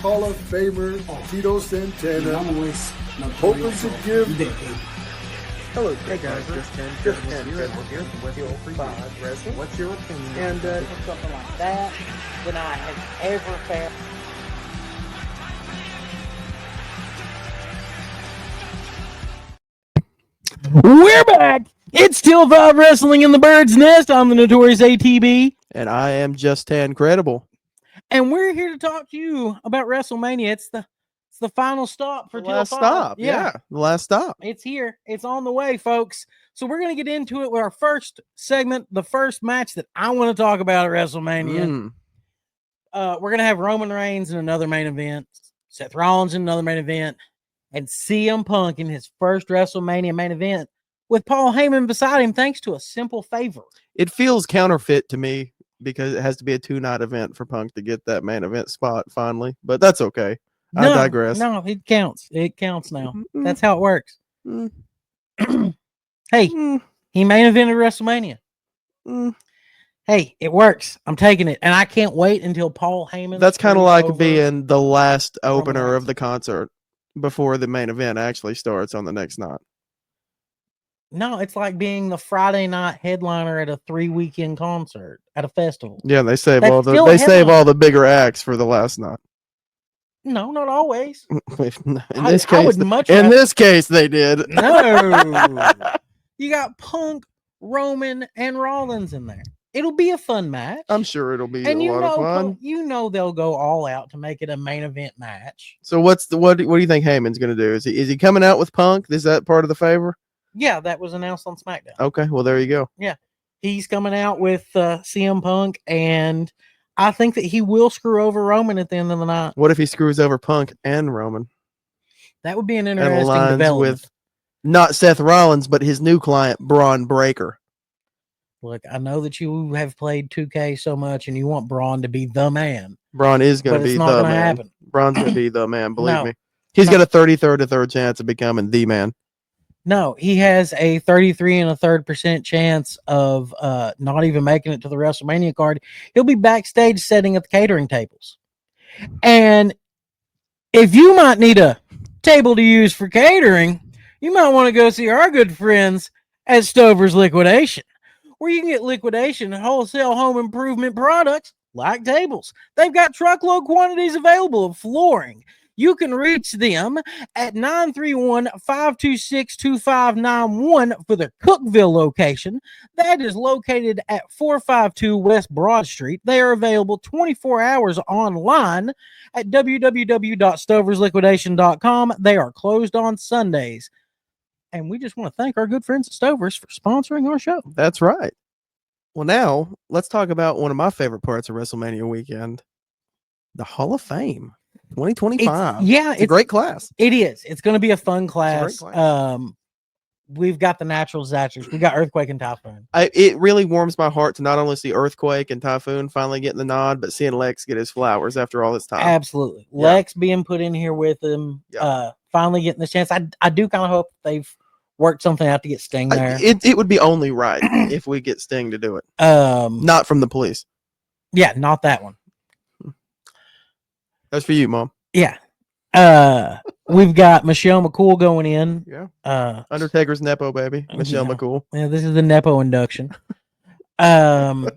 Hall of Famer Tito Santana, hoping to give. Hello, hey guys, just 10 here with your 5 wrestling. What's your opinion? And something like that than I have ever found. We're back. It's still 5 Wrestling in the Bird's Nest. I'm the notorious ATB. And I am just incredible. And we're here to talk to you about WrestleMania. It's the final stop for The last Till 5. stop. Yeah, the last stop. It's here. It's on the way, folks. So we're going to get into it with our first segment, the first match that I want to talk about at WrestleMania. We're going to have Roman Reigns in another main event, Seth Rollins in another main event, and CM Punk in his first WrestleMania main event with Paul Heyman beside him thanks to a simple favor. It feels counterfeit to me because it has to be a 2-night event for Punk to get that main event spot finally, but that's okay. I digress. No, it counts. It counts now. That's how it works. Hey, he main evented WrestleMania. Hey, it works. I'm taking it. And I can't wait until Paul Heyman. That's kind of like being the last opener of the concert before the main event actually starts on the next night. No, it's like being the Friday night headliner at a 3-weekend concert at a festival. Yeah, they save That's all the bigger acts for the last night. No, not always. In this case, they did. No. You got Punk, Roman, and Rollins in there. It'll be a fun match. I'm sure it'll be and a lot of fun. You know they'll go all out to make it a main event match. So what do you think Heyman's going to do? Is he coming out with Punk? Is that part of the favor? Yeah, that was announced on SmackDown. Okay, well there you go. Yeah, he's coming out with CM Punk, and I think that he will screw over Roman at the end of the night. What if he screws over Punk and Roman? That would be an interesting development. With not Seth Rollins, but his new client, Braun Breaker. Look, I know that you have played 2K so much and you want Braun to be the man. Braun is going to be the man. Happen. Braun's going to be the man, believe me. He's got a 33rd chance of becoming the man. No, he has a 33.33% chance of not even making it to the WrestleMania card. He'll be backstage setting at the catering tables. And if you might need a table to use for catering, you might want to go see our good friends at Stover's Liquidation, where you can get liquidation and wholesale home improvement products like tables. They've got truckload quantities available of flooring. You can reach them at 931-526-2591 for the Cookville location. That is located at 452 West Broad Street. They are available 24 hours online at www.stoversliquidation.com. They are closed on Sundays. And we just want to thank our good friends at Stovers for sponsoring our show. That's right. Well, now let's talk about one of my favorite parts of WrestleMania weekend, the Hall of Fame 2025. It's a great class. It is. It's going to be a fun class. We've got the natural disasters. We got Earthquake and Typhoon. It really warms my heart to not only see Earthquake and Typhoon finally getting the nod, but seeing Lex get his flowers after all this time. Absolutely. Yeah. Lex being put in here with him, finally getting this chance. I do kind of hope they've worked something out to get Sting there. It would be only right if we get Sting to do it. Not from the police. Yeah, not that one. That's for you, Mom. Yeah. We've got Michelle McCool going in. Yeah. Undertaker's Nepo baby, Michelle McCool. Yeah, this is the Nepo induction. I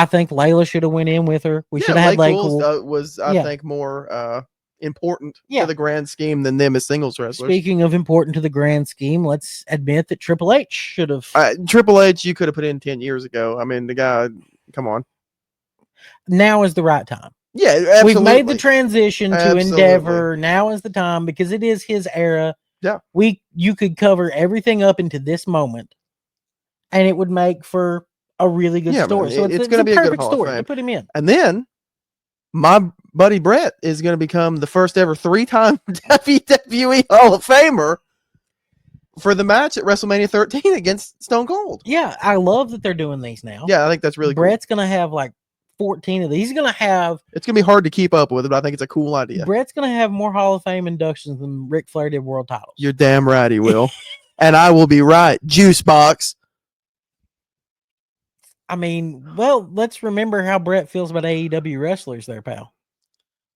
think Layla should have went in with her. We should have had Layla was I think more important to the grand scheme than them as singles wrestlers. Speaking of important to the grand scheme, let's admit that Triple H should have. Triple H, you could have put in 10 years ago. I mean, the guy, come on. Now is the right time. Yeah, absolutely. We've made the transition to Endeavor. Now is the time because it is his era. Yeah. You could cover everything up into this moment and it would make for a really good story. So it's going to be a good story to put him in. And then my buddy Brett is going to become the first ever 3-time WWE Hall of Famer for the match at WrestleMania 13 against Stone Cold. Yeah, I love that they're doing these now. Yeah, I think that's really Brett's going to have like 14 of these. He's going to have... It's going to be hard to keep up with it, but I think it's a cool idea. Brett's going to have more Hall of Fame inductions than Ric Flair did world titles. You're damn right he will. And I will be right. Juice box. I mean, well, let's remember how Brett feels about AEW wrestlers there, pal.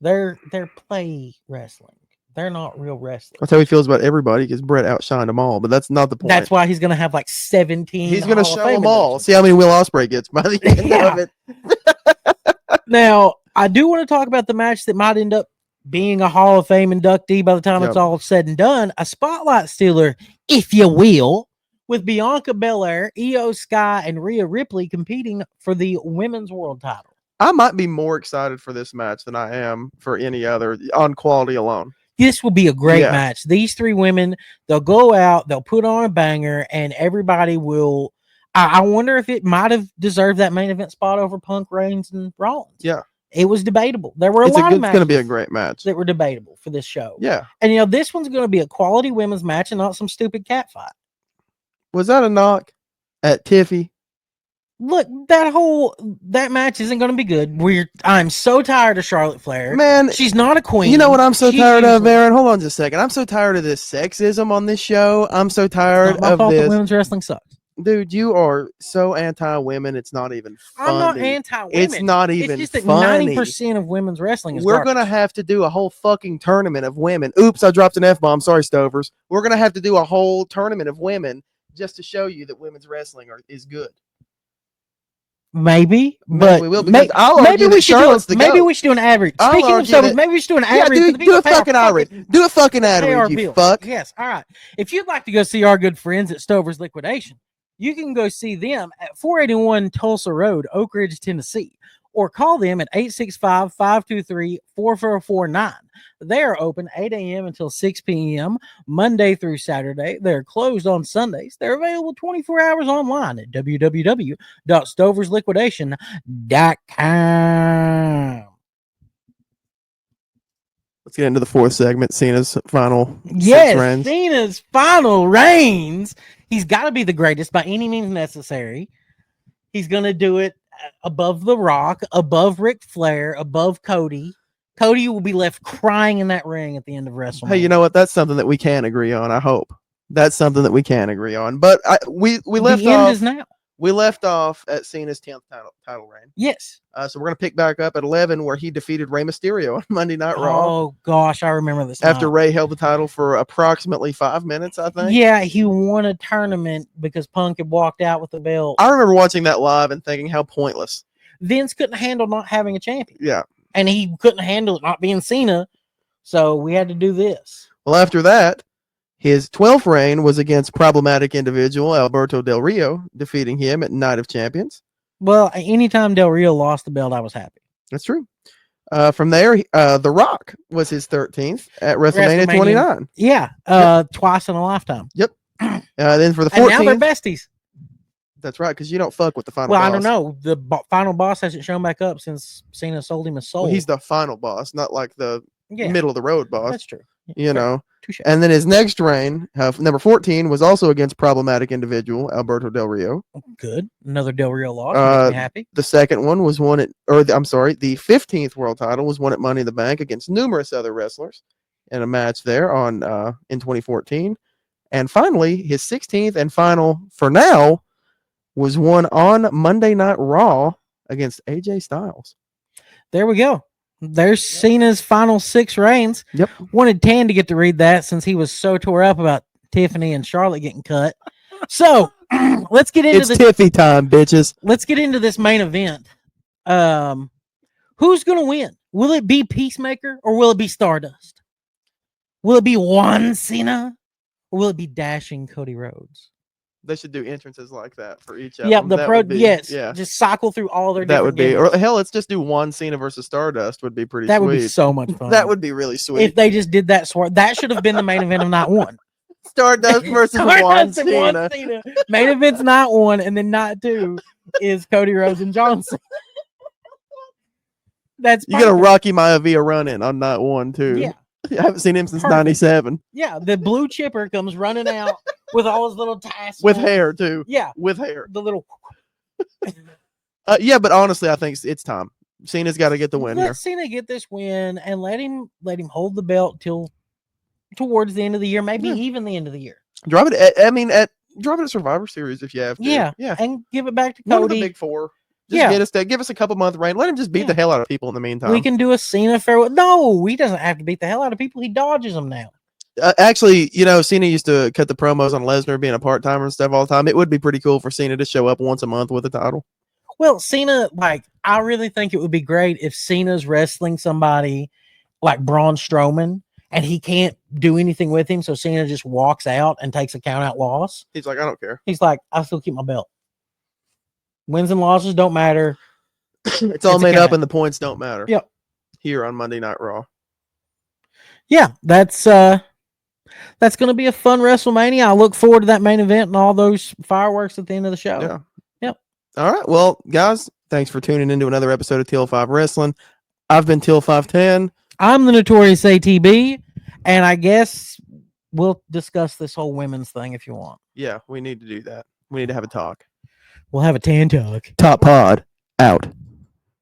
They're play wrestling. They're not real wrestling. That's how he feels about everybody because Brett outshined them all. But that's not the point. That's why he's gonna have like 17. He's going to Hall of show Fame them all. inductions. See how many Will Ospreay gets by the end Yeah. of it. Now, I do want to talk about the match that might end up being a Hall of Fame inductee by the time Yep. it's all said and done. A spotlight stealer, if you will, with Bianca Belair, Io Sky, and Rhea Ripley competing for the women's world title. I might be more excited for this match than I am for any other on quality alone. This will be a great Yeah. match. These three women, they'll go out, they'll put on a banger, and everybody will. I wonder if it might have deserved that main event spot over Punk, Reigns, and Rollins. Yeah. It was debatable. There were a lot of It's matches going to be a great match. that were debatable for this show. Yeah. And, this one's going to be a quality women's match and not some stupid cat fight. Was that a knock at Tiffy? Look, that match isn't going to be good. I'm so tired of Charlotte Flair. Man, she's not a queen. you know what I'm so She's tired of, useless. Aaron? Hold on just a second. I'm so tired of this sexism on this show. I'm so It's tired not my of fault that this. women's wrestling sucks. Dude, you are so anti-women. It's not even funny. I'm not anti-women. It's not even It's just that funny. 90% of women's wrestling is We're going to garbage. have to do a whole fucking tournament of women. Oops, I dropped an F-bomb. Sorry, Stovers. We're going to have to do a whole tournament of women just to show you that women's wrestling is good. Maybe, Maybe but we will, because I'll maybe argue we that should Charlotte's do the maybe goat. we should do an average. I'll Speaking of argue Stovers, that- maybe we should do an Yeah, average. for the dude, do a people pay our fucking average. Do a fucking pay our average, you bills. fuck. Yes, all right. If you'd like to go see our good friends at Stover's Liquidation, you can go see them at 481 Tulsa Road, Oak Ridge, Tennessee, or call them at 865-523-4449. They are open 8 a.m. until 6 p.m. Monday through Saturday. They're closed on Sundays. They're available 24 hours online at www.stoversliquidation.com. Let's get into the fourth segment, Cena's final Yes, six reigns. Cena's final reigns. He's got to be the greatest by any means necessary. He's going to do it above The Rock, above Ric Flair, above Cody. Cody will be left crying in that ring at the end of WrestleMania. Hey, you know what? That's something that we can agree on. I hope that's something that we can agree on. But we left the end off. is now. We left off at Cena's 10th title reign. Yes. So we're gonna pick back up at 11, where he defeated Rey Mysterio on Monday Night Raw. Oh gosh, I remember this. After night. Rey held the title for approximately 5 minutes, I think. Yeah, he won a tournament because Punk had walked out with the belt. I remember watching that live and thinking how pointless. Vince couldn't handle not having a champion. Yeah. And he couldn't handle it not being Cena. So we had to do this. Well, after that, his 12th reign was against problematic individual Alberto Del Rio, defeating him at Night of Champions. Well, anytime Del Rio lost the belt, I was happy. That's true. From there, The Rock was his 13th at WrestleMania 29. Yeah, twice in a lifetime. Yep. Then for the And now they're 14th, besties. that's right, because you don't fuck with the final Well, boss. I don't know. The final boss hasn't shown back up since Cena sold him his soul. Well, he's the final boss, not like the yeah, middle of the road boss. that's true. You know. Touché. And then his next reign, number 14, was also against problematic individual Alberto Del Rio. Good. Another Del Rio loss. Makes me happy. The second one was won at, the 15th world title was won at Money in the Bank against numerous other wrestlers in a match there in 2014. And finally, his 16th and final for now was won on Monday Night Raw against AJ Styles. There we go. There's Cena's final 6 reigns. Yep. Wanted Tan to get to read that since he was so tore up about Tiffany and Charlotte getting cut. So let's get into It's this. Tiffy time, bitches. Let's get into this main event. Who's going to win? Will it be Peacemaker or will it be Stardust? Will it be Juan Cena or will it be Dashing Cody Rhodes? They should do entrances like that for each of Yeah, them. the That pro. would be- Yes, yeah. just cycle through all their. That would different be, gimmicks. or hell, let's just do one Cena versus Stardust would be pretty That sweet. would be so much fun. That would be really sweet. if they just did that sort. That should have been the main event of night 1. Stardust versus Juan Stardust and Cena. Cena. Main event's night 1, and then night 2 is Cody Rhodes and Johnson. That's You get a perfect. Rocky Maivia run in on night 1 too. Yeah, I haven't seen him since Perfect. '97 yeah. The blue chipper comes running out with all his little tassels with hair too. Yeah, With hair. the little. Yeah, but honestly, I think it's time. Cena's got to get the win Let here. Cena get this win and let him hold the belt till towards the end of the year, maybe Yeah. even the end of the year. Drop it. Drop it at Survivor Series if you have to. Yeah, yeah. and give it back to One of Cody. the big 4. Just get us there. Give us a couple month reign. Let him just beat the hell out of people in the meantime. We can do a Cena farewell. No, he doesn't have to beat the hell out of people. He dodges them now. Actually, Cena used to cut the promos on Lesnar being a part timer and stuff all the time. It would be pretty cool for Cena to show up once a month with a title. Well, Cena, I really think it would be great if Cena's wrestling somebody like Braun Strowman and he can't do anything with him. So Cena just walks out and takes a count out loss. He's like, I don't care. He's like, I still keep my belt. Wins and losses don't matter. It's all made up and the points don't matter. Yep. Here on Monday Night Raw. Yeah, that's going to be a fun WrestleMania. I look forward to that main event and all those fireworks at the end of the show. Yeah. Yep. All right. Well, guys, thanks for tuning into another episode of TL5 Wrestling. I've been TL510. I'm the Notorious ATB, and I guess we'll discuss this whole women's thing if you want. Yeah, we need to do that. We need to have a talk. We'll have a tan talk. Top Pod out.